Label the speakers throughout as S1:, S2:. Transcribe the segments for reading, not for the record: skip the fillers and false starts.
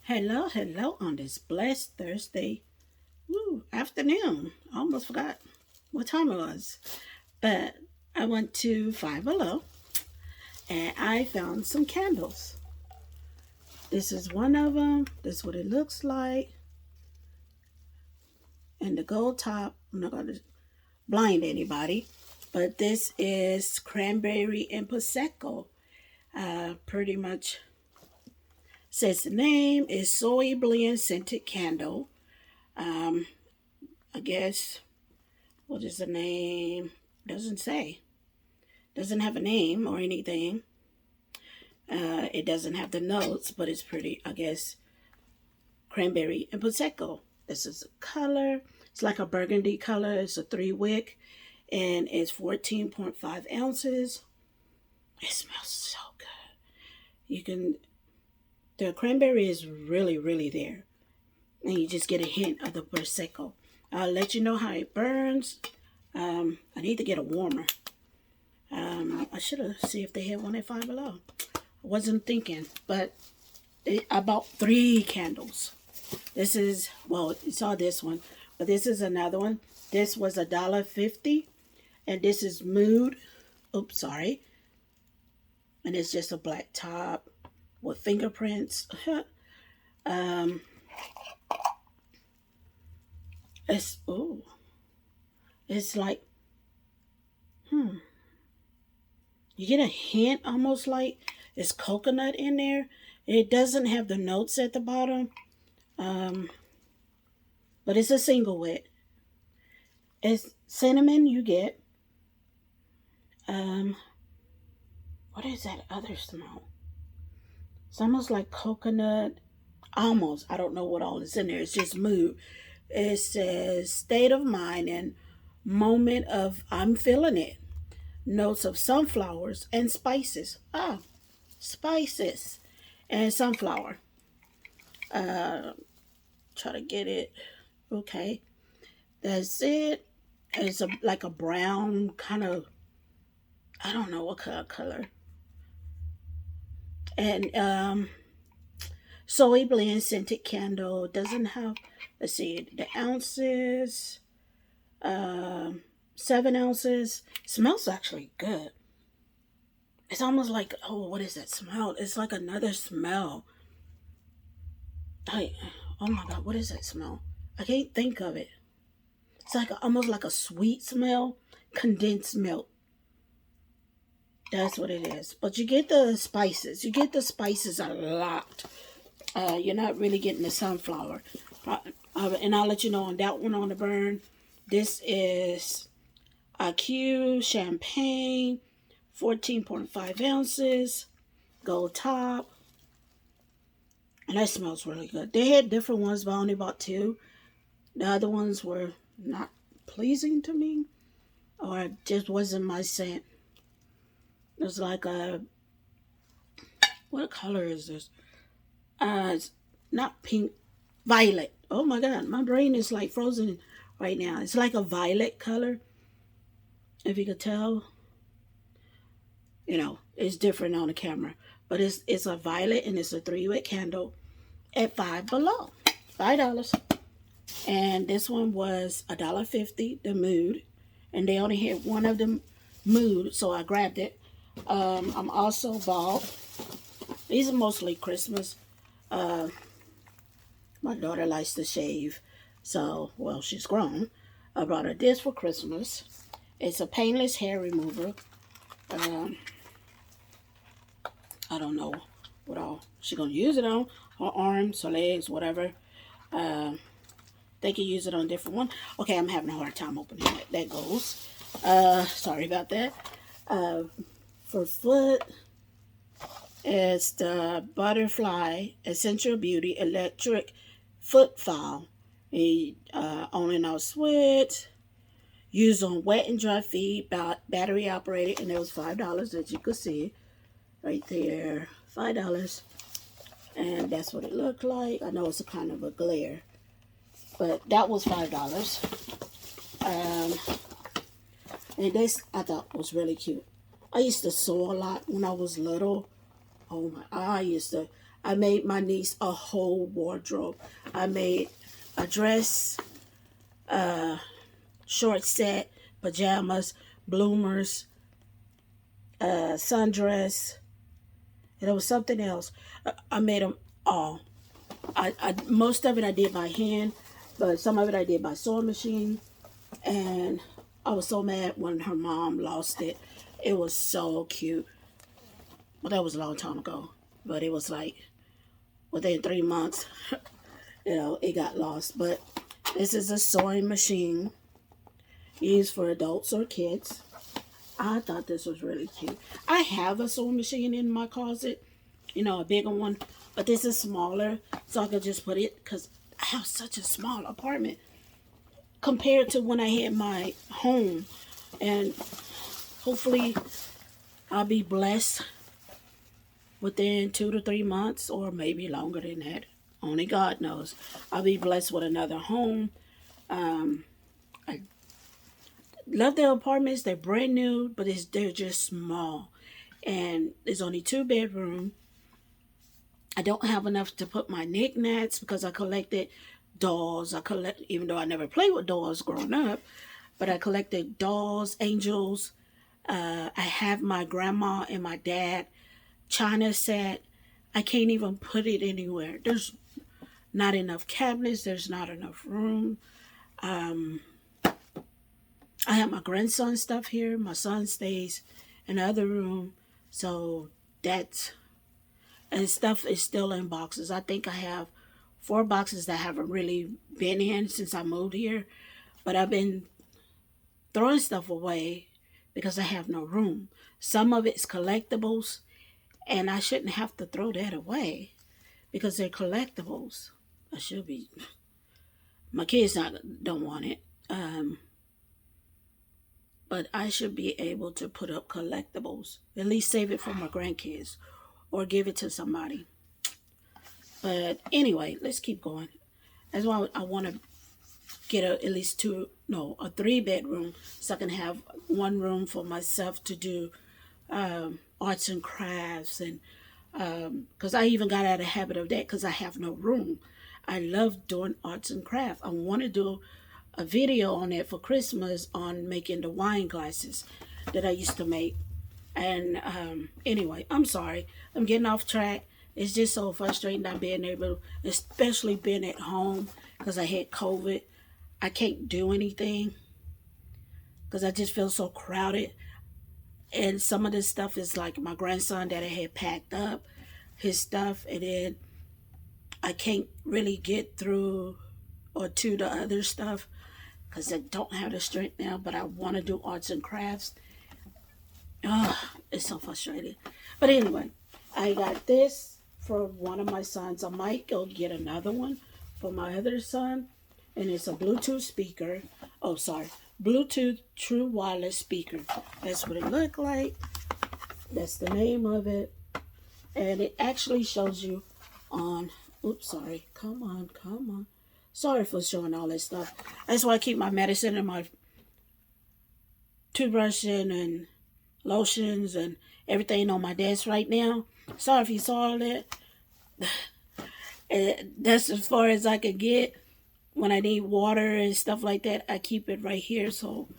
S1: Hello on this blessed Thursday afternoon. I almost forgot what time it was. But I went to Five Below and I found some candles. This is one of them. This is what it looks like. And the gold top, I'm not going to blind anybody, but this is Cranberry and Prosecco. Pretty much says the name is Soy Blend Scented Candle. I guess, what is the name? Doesn't say. Doesn't have a name or anything. It doesn't have the notes, but it's pretty, I guess, Cranberry and Prosecco. This is a color. It's like a burgundy color. It's a 3-wick and it's 14.5 ounces. It smells so good. The cranberry is really, really there. And you just get a hint of the Prosecco. I'll let you know how it burns. I need to get a warmer. I should have seen if they had one at Five Below. I wasn't thinking, but I bought 3 candles. This is, well, you saw this one, but this is another one. This was $1.50, and this is Mood. Oops, sorry. And it's just a black top with fingerprints. It's like, you get a hint almost like it's coconut in there. It doesn't have the notes at the bottom. But it's a single wick. It's cinnamon you get. What is that other smell? It's almost like coconut. Almost. I don't know what all is in there. It's just mood. It says state of mind and moment of I'm feeling it. Notes of sunflowers and spices. Spices and sunflower. Try to get it. Okay. That's it. It's like a brown kind of, I don't know what kind of color. And soy blend scented candle. Doesn't have, let's see, the ounces. 7 ounces. Smells actually good. It's almost like, oh, what is that smell? It's like another smell. Oh my God, what is that smell? I can't think of it. It's like almost like a sweet smell, condensed milk. That's what it is. But you get the spices. You get the spices a lot. You're not really getting the sunflower. And I'll let you know on that one on the burn. This is IQ Champagne, 14.5 ounces, gold top. And that smells really good. They had different ones, but I only bought 2. The other ones were not pleasing to me, or it just wasn't my scent. It was like what color is this? It's not pink, violet. Oh my God, my brain is like frozen right now. It's like a violet color. If you could tell, it's different on the camera. But it's a violet and it's a 3-wick candle at Five Below. $5. And this one was $1.50, the Mood. And they only had one of them Mood, so I grabbed it. I'm also bought, these are mostly Christmas. My daughter likes to shave. So, well, she's grown. I brought her this for Christmas. It's a painless hair remover. I don't know what all she's going to use it on. Her arms, her legs, whatever. They can use it on different one. Okay, I'm having a hard time opening it. That goes. Sorry about that. For foot, it's the Butterfly Essential Beauty Electric Foot File. On and off switch. Used on wet and dry feet. Battery operated. And it was $5, as you could see. Right there. $5. And that's what it looked like. I know it's a kind of a glare. But that was $5. And this I thought was really cute. I used to sew a lot when I was little. Oh my! I made my niece a whole wardrobe. I made a dress, short set, pajamas, bloomers, sundress, and it was something else. I made them all. Most of it I did by hand, but some of it I did by sewing machine. And I was so mad when her mom lost it. It was so cute. Well, that was a long time ago, but it was like within 3 months, it got lost. But this is a sewing machine used for adults or kids. I thought this was really cute. I have a sewing machine in my closet, a bigger one, but this is smaller, so I could just put it, because I have such a small apartment compared to when I had my home. And hopefully I'll be blessed within 2 to 3 months, or maybe longer than that. Only God knows. I'll be blessed with another home. I love the apartments. They're brand new, but they're just small. And there's only 2 bedrooms. I don't have enough to put my knickknacks because I collected dolls. Even though I never played with dolls growing up, but I collected dolls, angels. I have my grandma and my dad china set. I can't even put it anywhere. There's not enough cabinets. There's not enough room. I have my grandson's stuff here. My son stays in the other room. So and stuff is still in boxes. I think I have 4 boxes that haven't really been in since I moved here. But I've been throwing stuff away because I have no room. Some of it's collectibles, and I shouldn't have to throw that away because they're collectibles. I should be. My kids don't want it. But I should be able to put up collectibles. At least save it for my grandkids or give it to somebody. But anyway, let's keep going. That's why I want to get at least a 3 bedroom, so I can have 1 room for myself to do arts and crafts. And because I even got out of the habit of that because I have no room. I love doing arts and crafts. I want to do a video on it for Christmas on making the wine glasses that I used to make. And anyway, I'm sorry. I'm getting off track. It's just so frustrating not being able, especially being at home because I had COVID. I can't do anything because I just feel so crowded. And some of this stuff is like my grandson that I had packed up his stuff, and then I can't really get through or to the other stuff because I don't have the strength now, but I want to do arts and crafts. It's so frustrating. But anyway, I got this for one of my sons. I might go get another one for my other son. And it's a Bluetooth speaker. Oh, sorry. Bluetooth True Wireless Speaker. That's what it looked like. That's the name of it. And it actually shows you on... Oops, sorry. Come on. Sorry for showing all this stuff. That's why I keep my medicine and my toothbrush and lotions and everything on my desk right now. Sorry if you saw all that. And that's as far as I can get. When I need water and stuff like that, I keep it right here so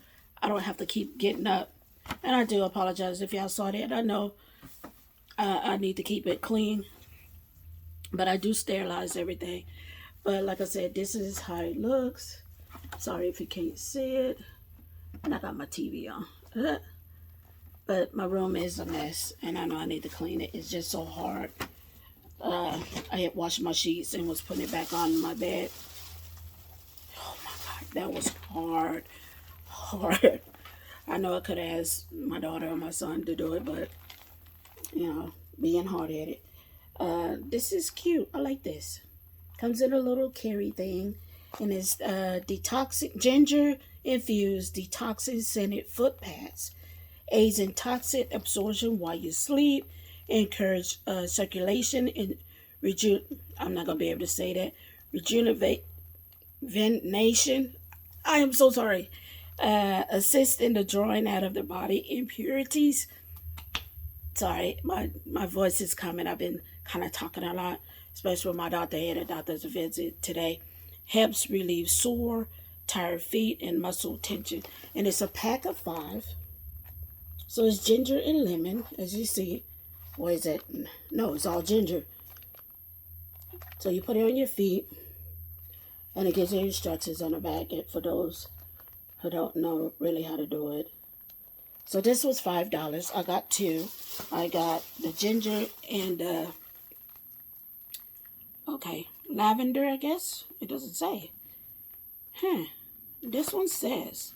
S1: I don't have to keep getting up. And I do apologize if y'all saw that. I know I need to keep it clean. But I do sterilize everything. But like I said, this is how it looks. Sorry if you can't see it. And I got my TV on. But my room is a mess. And I know I need to clean it. It's just so hard. I had washed my sheets and was putting it back on my bed. Oh my God, that was hard. I know I could have asked my daughter or my son to do it, but, being hard-headed. This is cute. I like this. Comes in a little carry thing, and it's Detoxin, Ginger Infuse Detoxin Scented Foot Pads. Aids in toxin absorption while you sleep. Encourage circulation and I'm not going to be able to say that. Rejuvenation. I am so sorry. Assist in the drawing out of the body impurities. Sorry, my voice is coming. I've been kind of talking a lot, especially with my doctor. I had a doctor's visit today. Helps relieve sore, tired feet, and muscle tension. And it's a pack of 5. So it's ginger and lemon, as you see. Or is it? No, it's all ginger. So you put it on your feet, and it gives you instructions on the back for those who don't know really how to do it. So this was $5. I got 2. I got the ginger and okay, lavender, I guess. It doesn't say. This one says.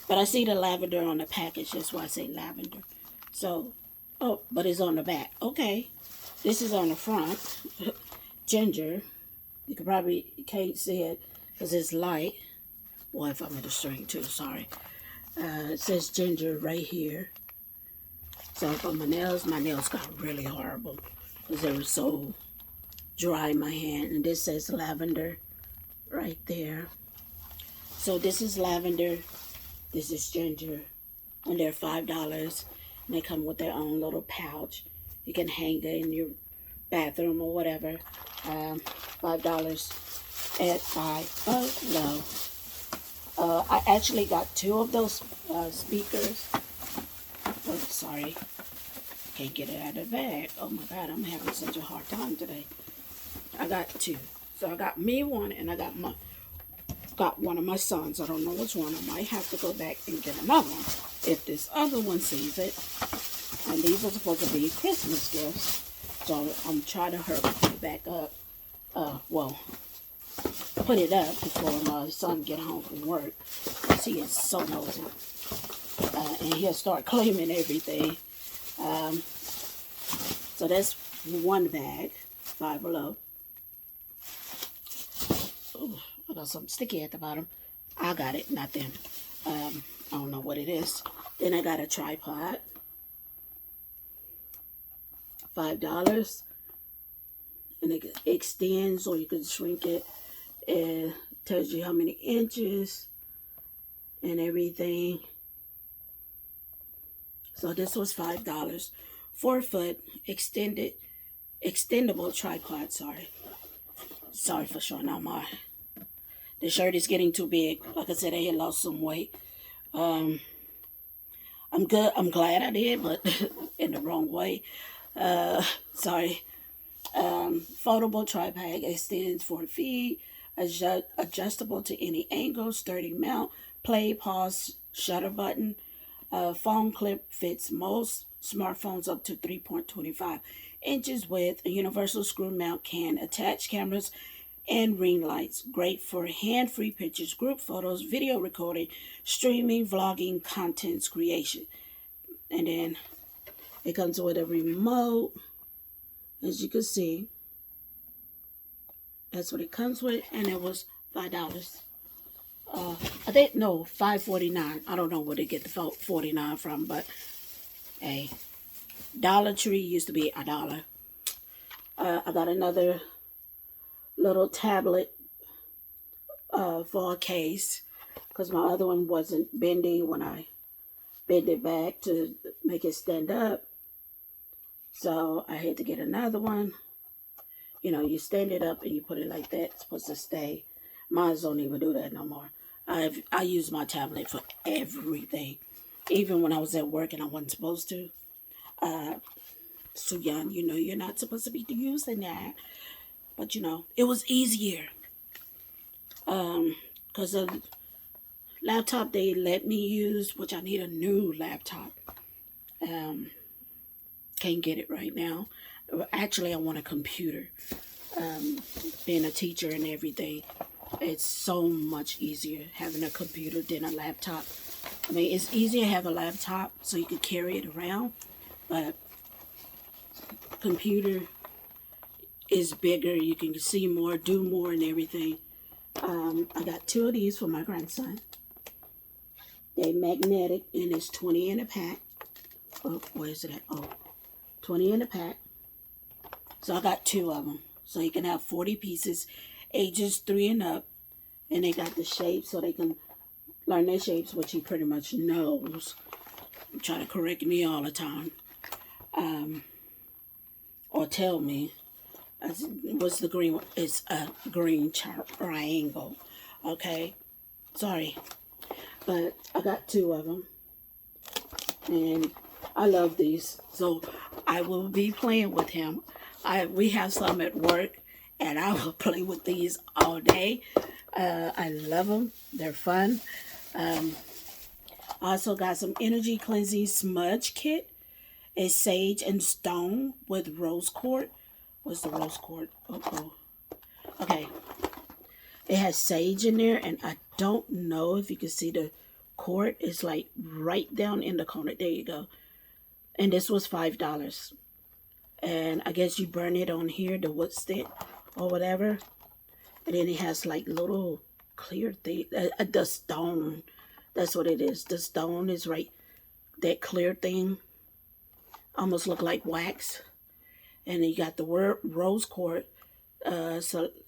S1: But I see the lavender on the package. That's why I say lavender. So, oh, but it's on the back. Okay. This is on the front. Ginger. You can't see it because it's light. Boy, if I'm in the string too, sorry. It says ginger right here. So for my nails got really horrible because they were so dry in my hand. And this says lavender right there. So this is lavender, this is ginger, and they're $5. And they come with their own little pouch. You can hang it in your bathroom or whatever. $5 at Five Below. I actually got 2 of those speakers. Oh, sorry. Can't get it out of the bag. Oh my God, I'm having such a hard time today. I got 2. So I got me one, and I got one of my sons. I don't know which one. I might have to go back and get another one if this other one sees it. And these are supposed to be Christmas gifts. So I'm trying to hurry it back up. Well, put it up before my son get home from work. Because he is so nosy. And he'll start claiming everything. So that's one bag. Five Below. Ooh, I got something sticky at the bottom. I got it, not them. I don't know what it is. Then I got a tripod. $5. And it extends, or you can shrink it. It tells you how many inches and everything. So this was $5. 4-foot extendable tripod. Sorry for showing out the shirt is getting too big. Like I said, I had lost some weight. I'm good. I'm glad I did, but in the wrong way. Sorry. Foldable tripod extends 4 feet. Adjustable to any angle. Sturdy mount. Play, pause, shutter button. Phone clip fits most smartphones up to 3.25 inches with a universal screw mount. Can attach cameras and ring lights. Great for hand-free pictures, group photos, video recording, streaming, vlogging, content creation. And then it comes with a remote, as you can see. That's what it comes with, and it was $5. I think, no, $5.49. I don't know where they get the $49 from, but hey, Dollar Tree used to be $1. I got another little tablet for a case because my other one wasn't bending when I bend it back to make it stand up. So I had to get another one. You know, you stand it up and you put it like that. It's supposed to stay. Mine don't even do that no more. I use my tablet for everything. Even when I was at work and I wasn't supposed to. So young, you know, you're not supposed to be using that. But, you know, it was easier. Because the laptop they let me use, which I need a new laptop. Can't get it right now. Actually, I want a computer. Being a teacher and everything, it's so much easier having a computer than a laptop. I mean, it's easier to have a laptop so you can carry it around, but computer is bigger. You can see more, do more, and everything. I got 2 of these for my grandson. They're magnetic, and it's 20 in a pack. Oh, where is it at? Oh, 20 in a pack. So I got 2 of them. So you can have 40 pieces, ages 3 and up. And they got the shapes so they can learn their shapes, which he pretty much knows. Try to correct me all the time. or tell me what's the green one. It's a green triangle. Okay, sorry, but I got two of them, and I love these, so I will be playing with him. We have some at work, and I will play with these all day. I love them. They're fun. I also got some energy cleansing smudge kit. It's sage and stone with rose quartz. What's the rose quartz? Oh. Okay. It has sage in there, and I don't know if you can see the quartz. It's like right down in the corner. There you go. And this was $5. And I guess you burn it on here, the wood stick or whatever. And then it has like little clear thing. The stone. That's what it is. The stone is right. That clear thing. Almost look like wax. And then you got the word rose quartz,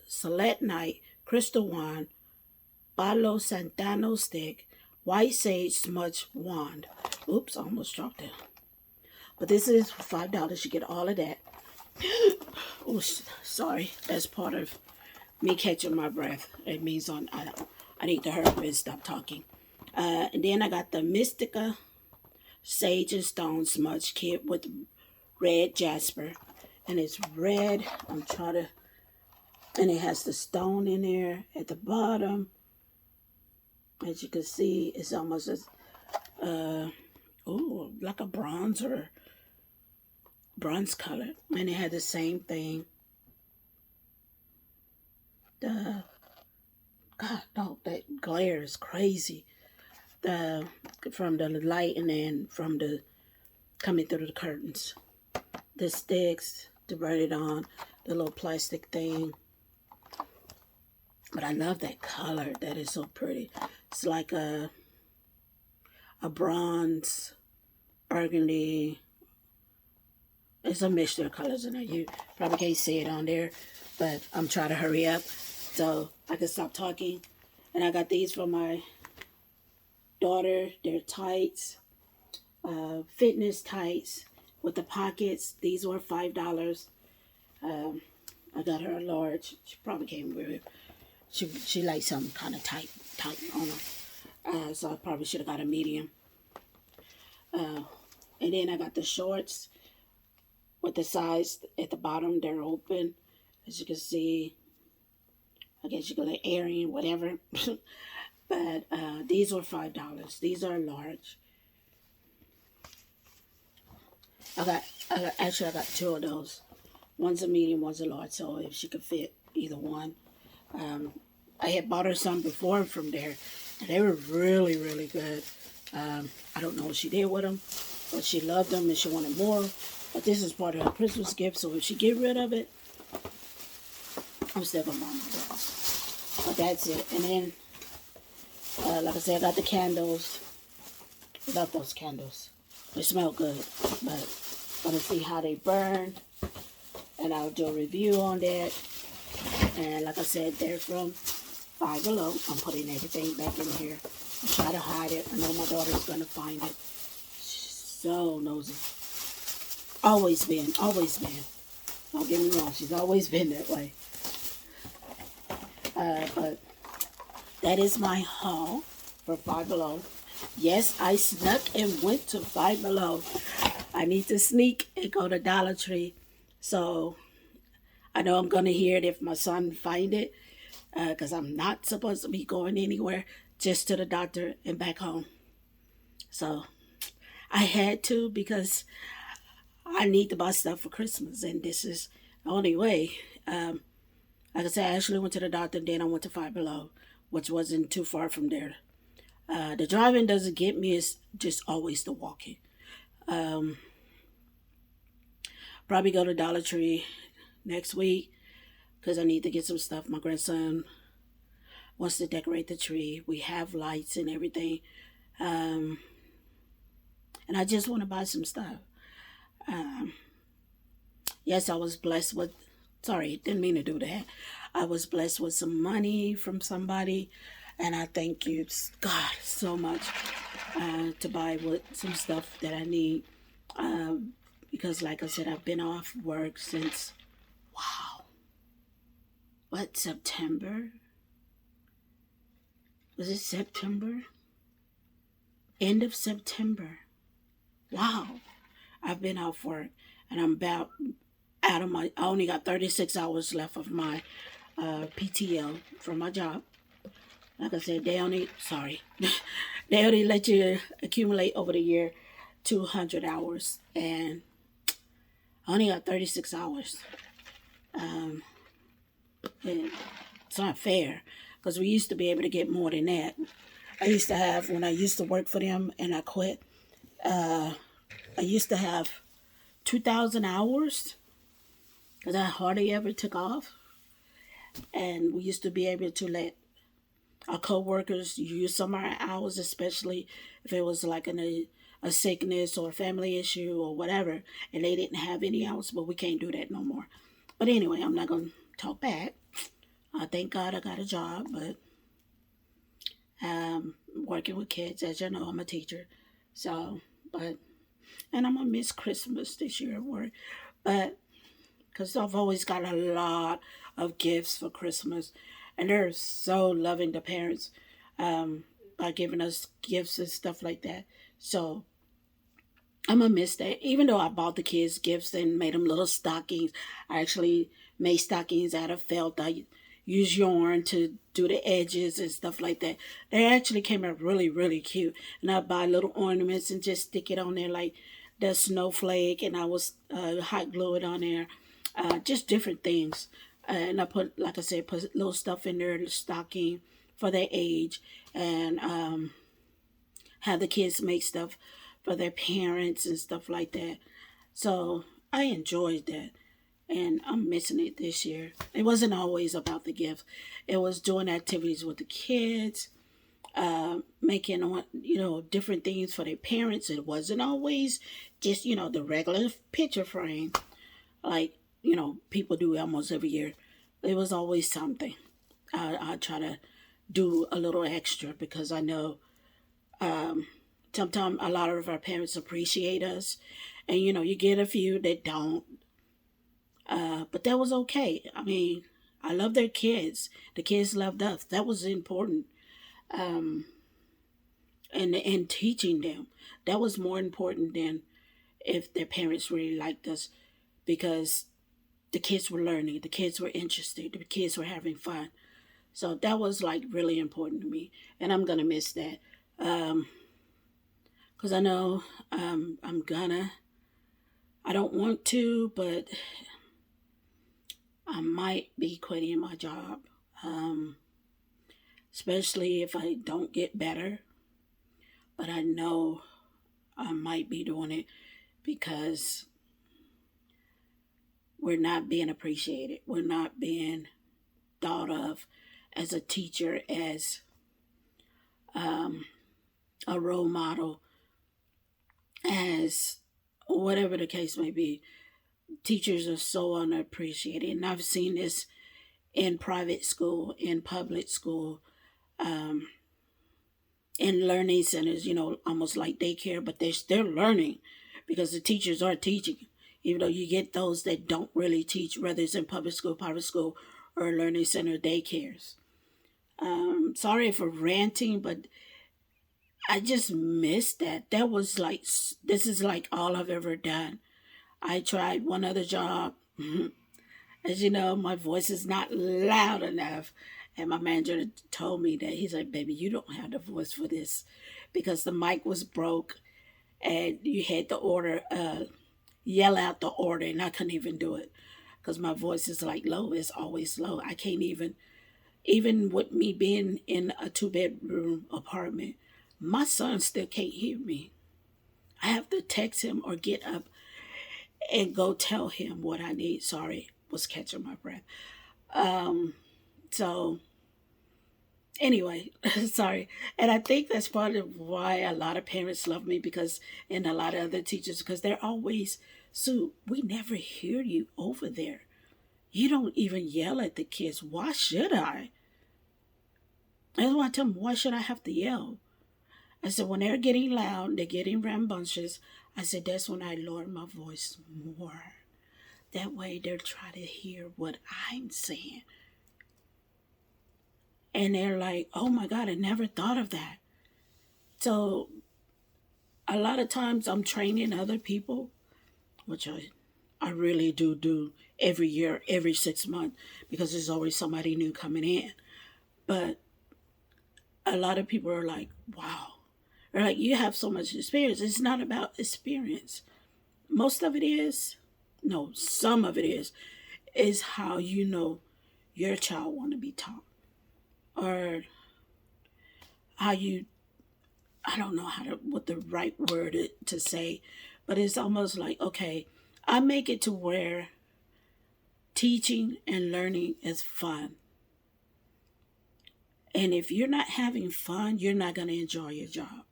S1: selenite, crystal wand, Palo Santano stick, white sage smudge wand. Oops, I almost dropped it. But this is $5. You get all of that. Oh, sorry. That's part of me catching my breath. It means I need to hurry up and stop talking. And then I got the Mystica Sage and Stone Smudge Kit with red Jasper. And it's red. And it has the stone in there at the bottom. As you can see, it's almost as, like a bronze color. And it had the same thing. God, no, that glare is crazy. From the light and then from the coming through the curtains. The sticks to burn it on, the little plastic thing. But I love that color. That is so pretty. It's like a bronze, burgundy. It's a mixture of colors in there. You probably can't see it on there, but I'm trying to hurry up so I can stop talking. And I got these for my daughter. They're tights, fitness tights with the pockets. These were $5. I got her a large. She probably came with it. She likes something kind of tight on her. So I probably should have got a medium. And then I got the shorts with the sides at the bottom. They're open. As you can see, I guess you can let air in, whatever. But these were $5. These are large. I got two of those. One's a medium, one's a large. So if she could fit either one. I had bought her some before from there, and they were really, really good. I don't know what she did with them, but she loved them and she wanted more. But this is part of her Christmas gift, so if she get rid of it, I'm still gonna buy them. But that's it. And then, like I said, I got the candles. I love those candles. They smell good, but I'm gonna see how they burn, and I'll do a review on that. And like I said, they're from Five Below. I'm putting everything back in here. I try to hide it. I know my daughter's going to find it. She's so nosy. Always been. Don't get me wrong. She's always been that way. But that is my haul for Five Below. Yes, I snuck and went to Five Below. I need to sneak and go to Dollar Tree. So I know I'm going to hear it if my son find it, because I'm not supposed to be going anywhere, just to the doctor and back home. So I had to, because I need to buy stuff for Christmas, and this is the only way. Like I said, I actually went to the doctor, and then I went to Five Below, which wasn't too far from there. The driving doesn't get me, it's just always the walking. Probably go to Dollar Tree next week, because I need to get some stuff. My grandson wants to decorate the tree. We have lights and everything. And I just want to buy some stuff. Yes, I was blessed with, sorry, didn't mean to do that. I was blessed with some money from somebody. And I thank you, God, so much to buy with some stuff that I need. because like I said, I've been off work since, wow, what, September? Was it September? End of September. Wow. I've been off work, and I'm about out of my, I only got 36 hours left of my PTO from my job. Like I said, they only let you accumulate over the year 200 hours, and I only got 36 hours. And it's not fair, because we used to be able to get more than that. I used to have, when I used to work for them and I quit, I used to have 2,000 hours, because I hardly ever took off. And we used to be able to let our co-workers use some of our hours, especially if it was like a sickness or a family issue or whatever, and they didn't have any hours, but we can't do that no more. But anyway, I'm not going to talk back. Thank God I got a job, but working with kids, as you know, I'm a teacher. So, and I'm going to miss Christmas this year at work. But, because I've always got a lot of gifts for Christmas. And they're so loving, the parents, by giving us gifts and stuff like that. So I'm going to miss that. Even though I bought the kids gifts and made them little stockings, I actually made stockings out of felt. I used yarn to do the edges and stuff like that. They actually came out really, really cute. And I buy little ornaments and just stick it on there like the snowflake. And I was hot glue it on there. Just different things. And I put, like I said, put little stuff in there, the stocking for their age, and have the kids make stuff for their parents and stuff like that. So I enjoyed that, and I'm missing it this year. It wasn't always about the gift. It was doing activities with the kids, making, different things for their parents. It wasn't always just, the regular picture frame, like, people do almost every year. It was always something. I try to do a little extra, because I know sometimes a lot of our parents appreciate us. And, you get a few that don't. But that was okay. I mean, I love their kids. The kids loved us. That was important. And teaching them. That was more important than if their parents really liked us, because the kids were learning, the kids were interested, the kids were having fun. So that was like really important to me, and I'm gonna miss that, because I know I don't want to, but I might be quitting my job, especially if I don't get better. But I know I might be doing it because we're not being appreciated. We're not being thought of as a teacher, as a role model, as whatever the case may be. Teachers are so unappreciated. And I've seen this in private school, in public school, in learning centers, almost like daycare, but they're still learning because the teachers are teaching. Even though you get those that don't really teach, whether it's in public school, private school, or learning center daycares. Sorry for ranting, but I just missed that. That was like, this is like all I've ever done. I tried one other job. As you know, my voice is not loud enough. And my manager told me that. He's like, baby, you don't have the voice for this, because the mic was broke and you had to yell out the order, and I couldn't even do it because my voice is like low. It's always low. I can't even with me being in a 2-bedroom apartment, my son still can't hear me. I have to text him or get up and go tell him what I need. Sorry, was catching my breath. So anyway, sorry. And I think that's part of why a lot of parents love me, and a lot of other teachers, because they're always, Sue, we never hear you over there. You don't even yell at the kids. Why should I? That's why I tell them, why should I have to yell? I said, when they're getting loud, they're getting rambunctious, I said, that's when I lowered my voice more. That way they'll try to hear what I'm saying. And they're like, oh my God, I never thought of that. So a lot of times I'm training other people, which I really do every year, every 6 months, because there's always somebody new coming in. But a lot of people are like, wow. They're like, you have so much experience. It's not about experience. Most of it is, no, some of it is how you know your child want to be taught. Or how you, I don't know what the right word to say, but it's almost like, okay, I make it to where teaching and learning is fun. And if you're not having fun, you're not going to enjoy your job.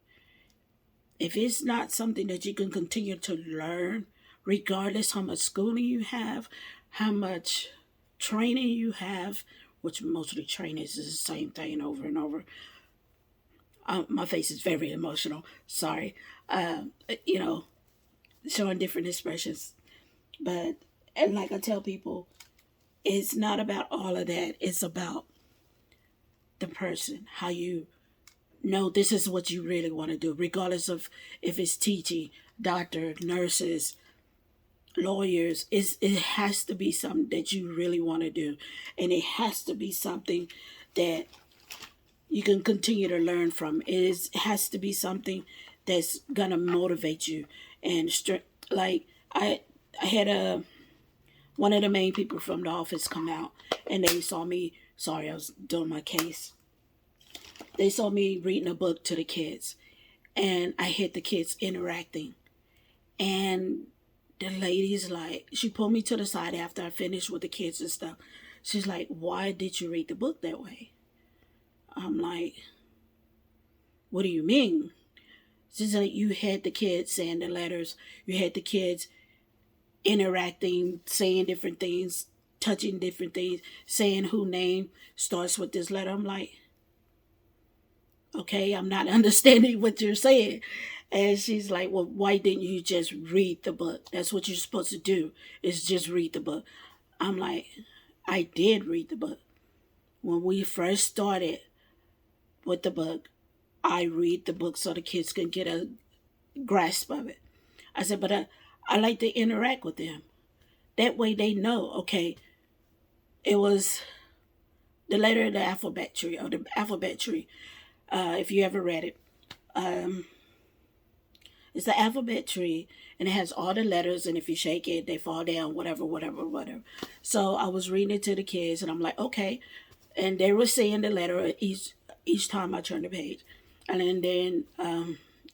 S1: If it's not something that you can continue to learn, regardless how much schooling you have, how much training you have, which mostly training is the same thing over and over. My face is very emotional. Sorry. You know, showing different expressions. But, and like I tell people, it's not about all of that. It's about the person, how you know this is what you really want to do, regardless of if it's teaching, doctor, nurses, lawyers. It has to be something that you really want to do. And it has to be something that you can continue to learn from. It has to be something that's going to motivate you. And like I had one of the main people from the office come out, and they saw me. Sorry, I was doing my case. They saw me reading a book to the kids, and I hit the kids interacting. And the lady's like, she pulled me to the side after I finished with the kids and stuff. She's like, why did you read the book that way? I'm like, what do you mean? She's like, you had the kids saying the letters, you had the kids interacting, saying different things, touching different things, saying who name starts with this letter. I'm like, okay, I'm not understanding what you're saying. And she's like, well, why didn't you just read the book? That's what you're supposed to do, is just read the book. I'm like, I did read the book. When we first started with the book, I read the book so the kids can get a grasp of it. I said, but I like to interact with them. That way they know, okay, it was the letter of the alphabet tree, or the alphabet tree, if you ever read it. It's the alphabet tree, and it has all the letters, and if you shake it, they fall down, whatever, whatever, whatever. So I was reading it to the kids, and I'm like, okay. And they were saying the letter each time I turned the page. And then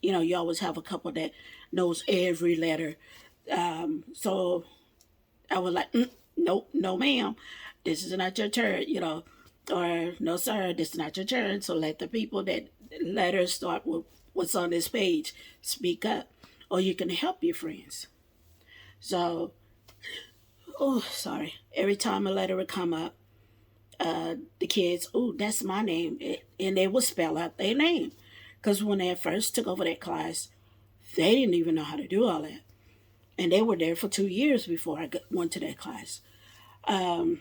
S1: you always have a couple that knows every letter. So I was like, nope, no ma'am, this is not your turn, or no sir, this is not your turn. So let the people that letters start with what's on this page speak up, or you can help your friends. So, oh, sorry. Every time a letter would come up, the kids, oh, that's my name, and they would spell out their name. Because when they first took over that class, they didn't even know how to do all that. And they were there for 2 years before I went to that class. And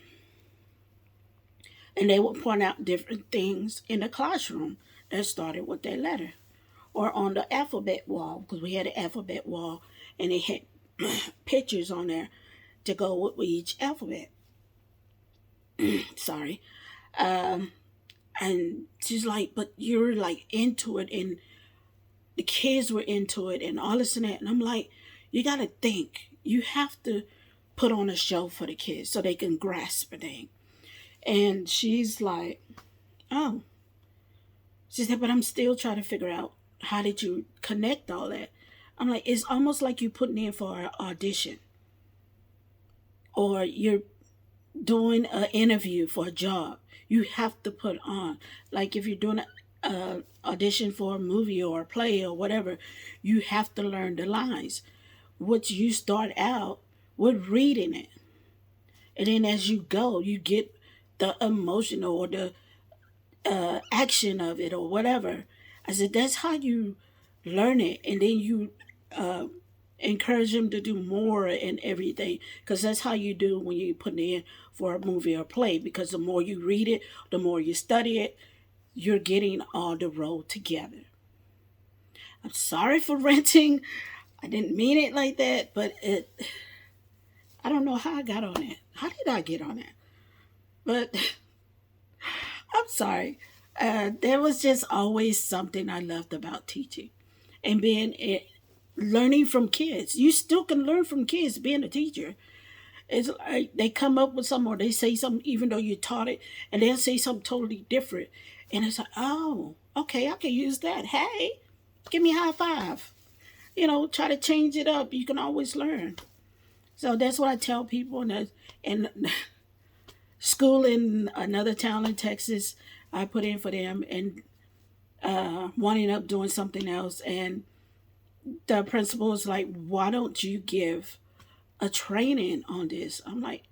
S1: they would point out different things in the classroom that started with that letter. Or on the alphabet wall, because we had an alphabet wall, and they had pictures on there to go with each alphabet. Sorry. And she's like, but you're like into it, and the kids were into it, and all this and that. And I'm like, you got to think. You have to put on a show for the kids so they can grasp a thing. And she's like, oh. She said, but I'm still trying to figure out, how did you connect all that? I'm like, it's almost like you're putting in for an audition. Or you're doing an interview for a job. You have to put on. Like if you're doing an audition for a movie or a play or whatever, you have to learn the lines. Which you start out with reading it. And then as you go, you get the emotional or the action of it or whatever. I said, that's how you learn it. And then you Encourage him to do more and everything, because that's how you do when you put in for a movie or play, because the more you read it, the more you study it, you're getting on the road together. I'm sorry for ranting. I didn't mean it like that, but I don't know how I got on it. How did I get on it? But I'm sorry. There was just always something I loved about teaching and being learning from kids. You still can learn from kids being a teacher. It's like they come up with something, or they say something even though you taught it, and they'll say something totally different. And it's like, oh, okay, I can use that. Hey, give me a high five. Try to change it up. You can always learn. So that's what I tell people. And school in another town in Texas, I put in for them, and winding up doing something else. And the principal was like, why don't you give a training on this? I'm like,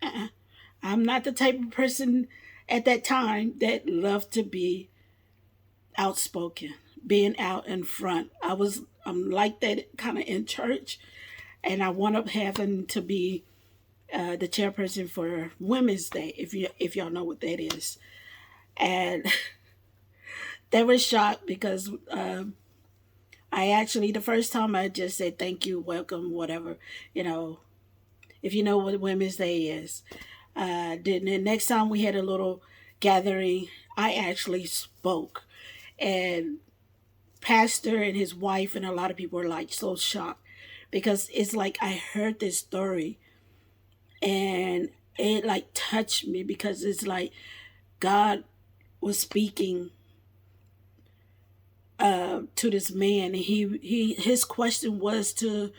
S1: I'm not the type of person at that time that loved to be outspoken, being out in front. I'm like that kind of in church, and I wound up having to be the chairperson for Women's Day, if y'all know what that is. And they were shocked because I actually, the first time I just said thank you, welcome, whatever, if you know what Women's Day is. Then the next time we had a little gathering, I actually spoke. And pastor and his wife and a lot of people were like so shocked, because it's like I heard this story and it like touched me, because it's like God was speaking to this man, and his question was to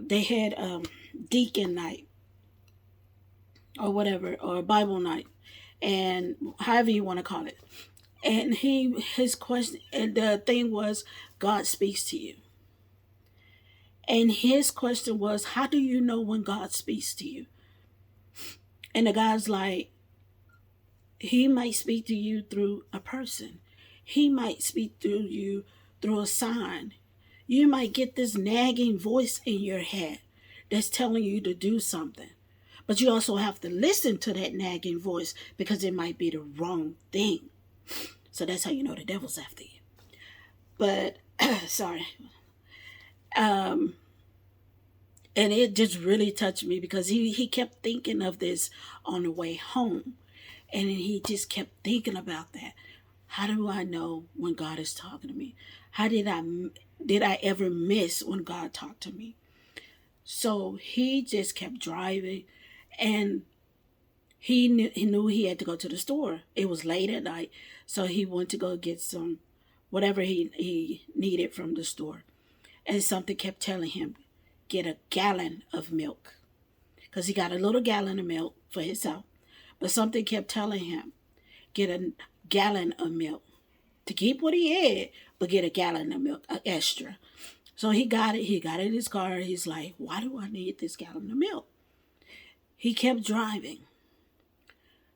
S1: they had deacon night or whatever, or Bible night, and however you want to call it. And his question, and the thing was, God speaks to you. And his question was, how do you know when God speaks to you? And the guy's like, he might speak to you through a person. He might speak to you through a sign. You might get this nagging voice in your head that's telling you to do something. But you also have to listen to that nagging voice, because it might be the wrong thing. So that's how you know the devil's after you. But, sorry. And it just really touched me, because he kept thinking of this on the way home. And he just kept thinking about that. How do I know when God is talking to me? How did I ever miss when God talked to me? So he just kept driving, and he knew he had to go to the store. It was late at night, so he went to go get some whatever he needed from the store. And something kept telling him, get a gallon of milk, because he got a little gallon of milk for himself. But something kept telling him, get a gallon of milk to keep what he had, but get a gallon of milk, extra. So he got it. He got in his car. He's like, why do I need this gallon of milk? He kept driving.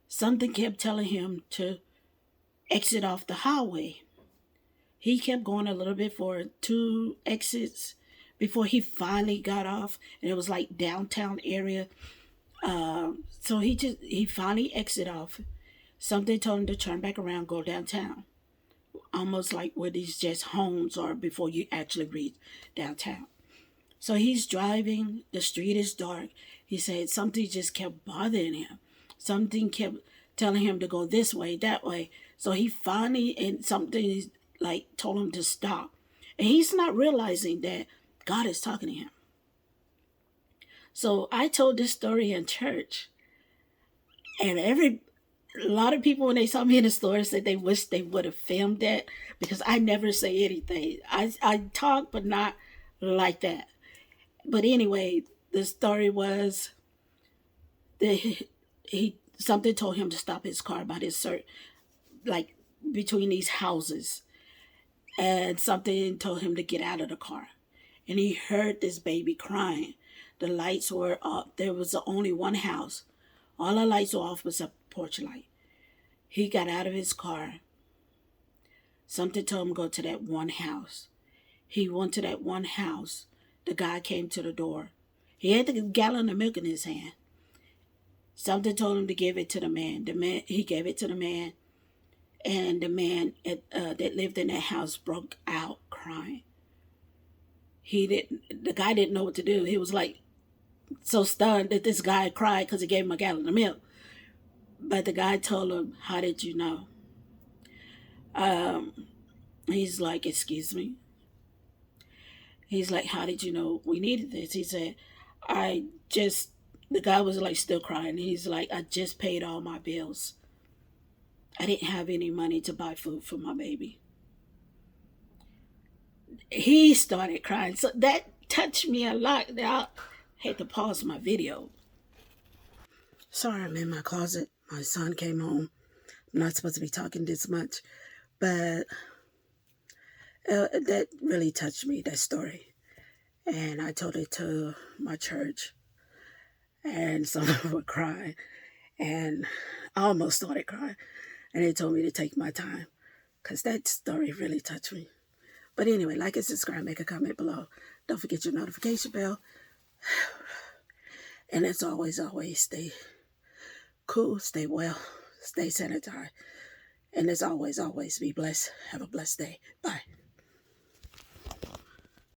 S1: Something kept telling him to exit off the highway. He kept going a little bit for 2 exits before he finally got off. And it was like downtown area. So he finally exit off. Something told him to turn back around, go downtown. Almost like where these just homes are before you actually reach downtown. So he's driving. The street is dark. He said something just kept bothering him. Something kept telling him to go this way, that way. So he finally, and something like told him to stop. And he's not realizing that God is talking to him. So I told this story in church. And a lot of people, when they saw me in the store, said they wish they would have filmed that, because I never say anything. I talk, but not like that. But anyway, the story was that something told him to stop his car by this like between these houses, and something told him to get out of the car. And he heard this baby crying. The lights were up. There was only one house. All the lights were off but a porch light. He got out of his car. Something told him to go to that one house. He went to that one house. the guy came to the door. He had the gallon of milk in his hand. Something told him to give it to the man. He gave it to the man, and the man that lived in that house broke out crying. The guy didn't know what to do. He was like so stunned that this guy cried because he gave him a gallon of milk. But the guy told him, "How did you know?" He's like, "Excuse me." He's like, "How did you know we needed this?" He said, "I just," the guy was like still crying. He's like, "I just paid all my bills. I didn't have any money to buy food for my baby." He started crying. So that touched me a lot. I had to pause my video. Sorry, I'm in my closet. My son came home. I'm not supposed to be talking this much, but that really touched me, that story. And I told it to my church, and some of them were crying, and I almost started crying. And they told me to take my time because that story really touched me. But anyway, like and subscribe, make a comment below. Don't forget your notification bell. And as always, stay cool, stay well, stay sanitized. And as always, be blessed. Have a blessed day. Bye.